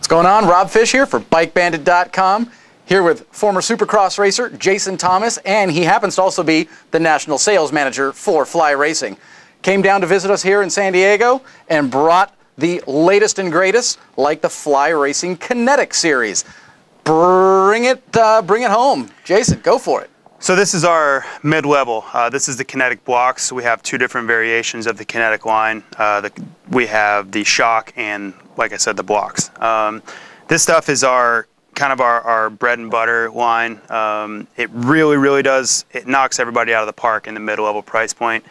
What's going on? Rob Fish here for BikeBandit.com, here with former Supercross racer Jason Thomas, and he happens to also be the National Sales Manager for Fly Racing. Came down to visit us here in San Diego and brought the latest and greatest, like the Fly Racing Kinetic series. Bring it home. Jason, go for it. So this is our mid-level. This is the Kinetic blocks. We have two different variations of the Kinetic line. We have the shock and, like I said, the blocks. This stuff is our bread and butter line. It really does, it knocks everybody out of the park in the mid-level price point.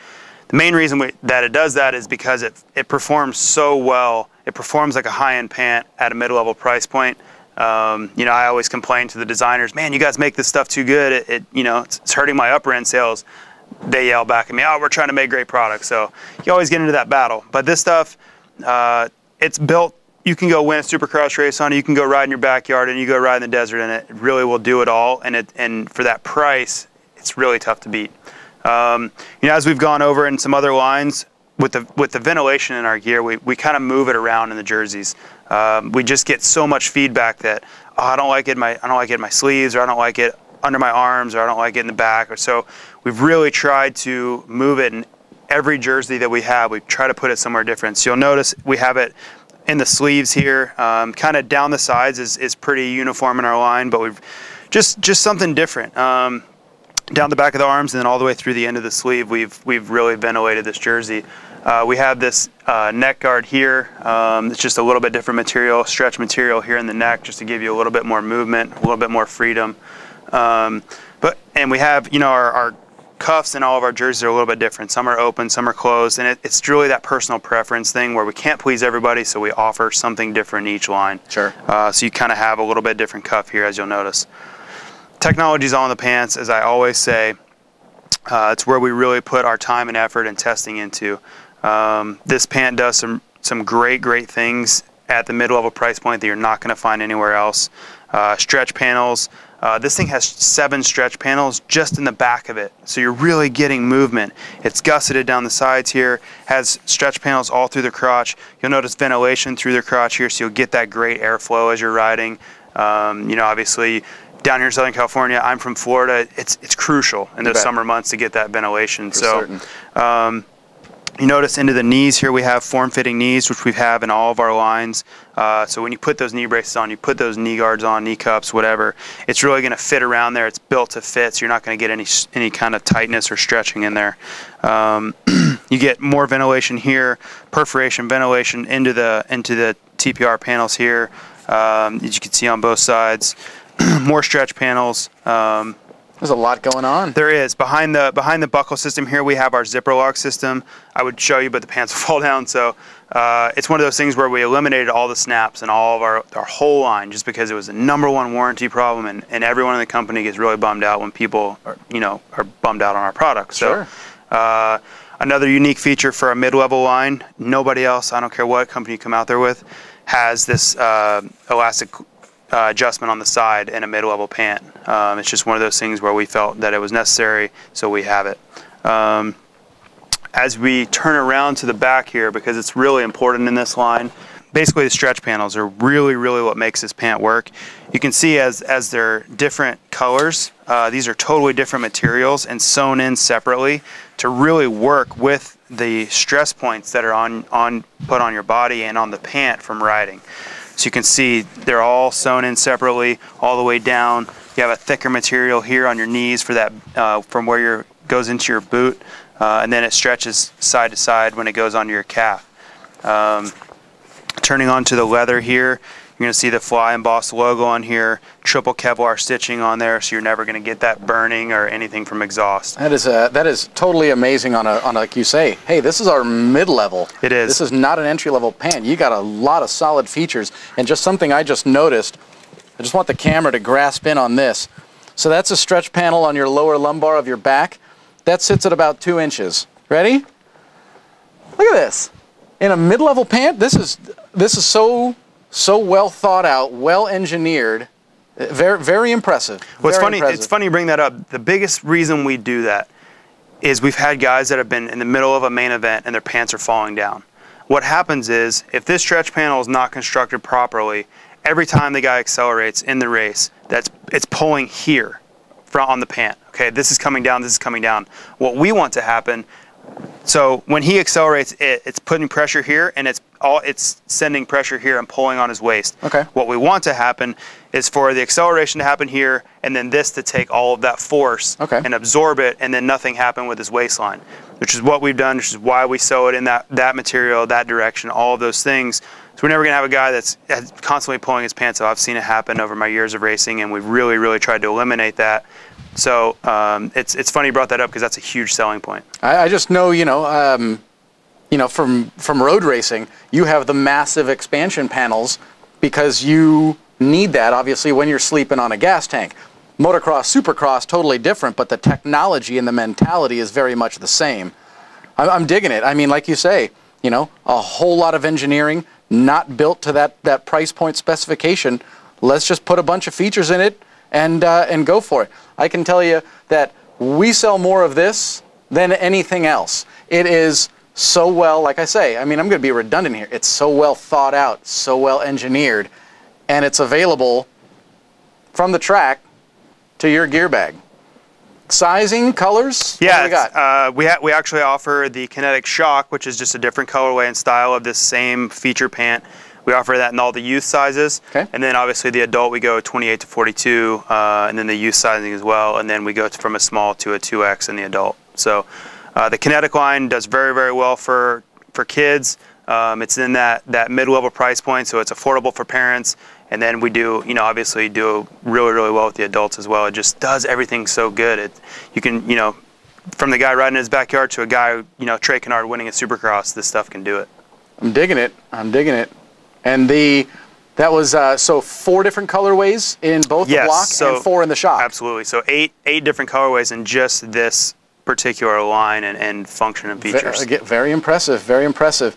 The main reason that it does that is because it performs so well. It performs like a high-end pant at a mid-level price point. You know, I always complain to the designers, man, you guys make this stuff too good. It's hurting my upper end sales. They yell back at me, oh, we're trying to make great products. So you always get into that battle. But this stuff, it's built, you can go win a Supercross race on it. You can go ride in your backyard and you go ride in the desert and it really will do it all. And for that price, it's really tough to beat. You know, as we've gone over in some other lines, with the ventilation in our gear, we kind of move it around in the jerseys. We just get so much feedback that, oh, I don't like it in my sleeves, or I don't like it under my arms, or I don't like it in the back. Or so we've really tried to move it in every jersey that we have. We try to put it somewhere different. So you'll notice we have it in the sleeves here. Kind of down the sides is pretty uniform in our line, but we've just something different. Down the back of the arms and then all the way through the end of the sleeve, we've really ventilated this jersey. We have this neck guard here. It's just a little bit different material, stretch material here in the neck, just to give you a little bit more movement, a little bit more freedom. And we have, you know, our cuffs in all of our jerseys are a little bit different. Some are open, some are closed, and it's really that personal preference thing where we can't please everybody, so we offer something different in each line. Sure. So you kind of have a little bit different cuff here, as you'll notice. Technology's all in the pants, as I always say. It's where we really put our time and effort and testing into. This pant does some great things at the mid-level price point that you're not going to find anywhere else. Stretch panels. This thing has 7 stretch panels just in the back of it, so you're really getting movement. It's gusseted down the sides here, has stretch panels all through the crotch. You'll notice ventilation through the crotch here, so you'll get that great airflow as you're riding. You know, obviously, down here in Southern California, I'm from Florida, it's crucial in those summer months to get that ventilation. You notice into the knees here we have form-fitting knees, which we have in all of our lines. So when you put those knee braces on, you put those knee guards on, knee cups, whatever, it's really going to fit around there. It's built to fit, so you're not going to get any kind of tightness or stretching in there. You get more ventilation here, perforation ventilation into the TPR panels here, as you can see on both sides. More stretch panels. There's a lot going on. There is. Behind the buckle system here, we have our zipper lock system. I would show you, but the pants will fall down. So it's one of those things where we eliminated all the snaps and all of our whole line just because it was the #1 warranty problem, and everyone in the company gets really bummed out when people are bummed out on our products. Sure. So another unique feature for a mid-level line, nobody else, I don't care what company you come out there with, has this elastic adjustment on the side in a mid-level pant. It's just one of those things where we felt that it was necessary, so we have it. As we turn around to the back here, because it's really important in this line, basically the stretch panels are really what makes this pant work. You can see as they're different colors, these are totally different materials and sewn in separately to really work with the stress points that are put on your body and on the pant from riding. So you can see they're all sewn in separately all the way down. You have a thicker material here on your knees for that, from where goes into your boot, and then it stretches side to side when it goes onto your calf. Turning onto the leather here, you're going to see the Fly embossed logo on here, triple Kevlar stitching on there, so you're never going to get that burning or anything from exhaust. That is totally amazing on like you say, hey, this is our mid-level. It is. This is not an entry-level pant. You got a lot of solid features, and just something I just noticed, I just want the camera to grasp in on this. So that's a stretch panel on your lower lumbar of your back. That sits at about 2 inches. Ready? Look at this. In a mid-level pant, this is so well thought out, well engineered, very impressive. Well, it's funny you bring that up. The biggest reason we do that is we've had guys that have been in the middle of a main event and their pants are falling down. What happens is, if this stretch panel is not constructed properly, every time the guy accelerates in the race, it's pulling here on the pant. Okay, this is coming down, this is coming down. What we want to happen, so when he accelerates, it's putting pressure here, and it's sending pressure here and pulling on his waist. Okay. What we want to happen is for the acceleration to happen here, and then this to take all of that force and absorb it, and then nothing happen with his waistline, which is what we've done, which is why we sew it in that material, that direction, all of those things. So we're never going to have a guy that's constantly pulling his pants off. I've seen it happen over my years of racing, and we've really, really tried to eliminate that. So it's funny you brought that up, because that's a huge selling point. I just know, from road racing, you have the massive expansion panels because you need that, obviously, when you're sleeping on a gas tank. Motocross, supercross, totally different, but the technology and the mentality is very much the same. I'm digging it. I mean, like you say, a whole lot of engineering, not built to that price point specification. Let's just put a bunch of features in it and go for it. I can tell you that we sell more of this than anything else. It is so well, like I say, I mean, I'm going to be redundant here. It's so well thought out, so well engineered, and it's available from the track to your gear bag. Sizing, colors? Yeah, what do we got? We actually offer the Kinetic Shock, which is just a different colorway and style of this same feature pant. We offer that in all the youth sizes, and then obviously the adult we go 28 to 42, and then the youth sizing as well, and then we go from a small to a 2X in the adult. So the Kinetic line does very, very well for kids. It's in that mid-level price point, so it's affordable for parents. And then we do, obviously do really, really well with the adults as well. It just does everything so good. You can, from the guy riding in his backyard to a guy, Trey Kennard winning a Supercross, this stuff can do it. I'm digging it. I'm digging it. And that was so 4 different colorways in both the block and 4 in the shock. Absolutely. So eight different colorways in just this particular line and function and features. Very impressive. Very impressive.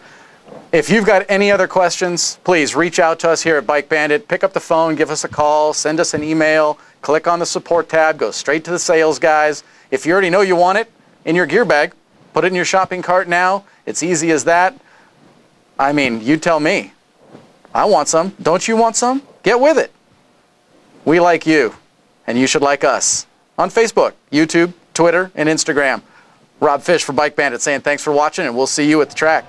If you've got any other questions, please reach out to us here at Bike Bandit. Pick up the phone, give us a call, send us an email, click on the support tab, go straight to the sales guys. If you already know you want it in your gear bag, put it in your shopping cart now. It's easy as that. I mean, you tell me. I want some. Don't you want some? Get with it. We like you, and you should like us. On Facebook, YouTube, Twitter, and Instagram. Rob Fish for Bike Bandit saying thanks for watching, and we'll see you at the track.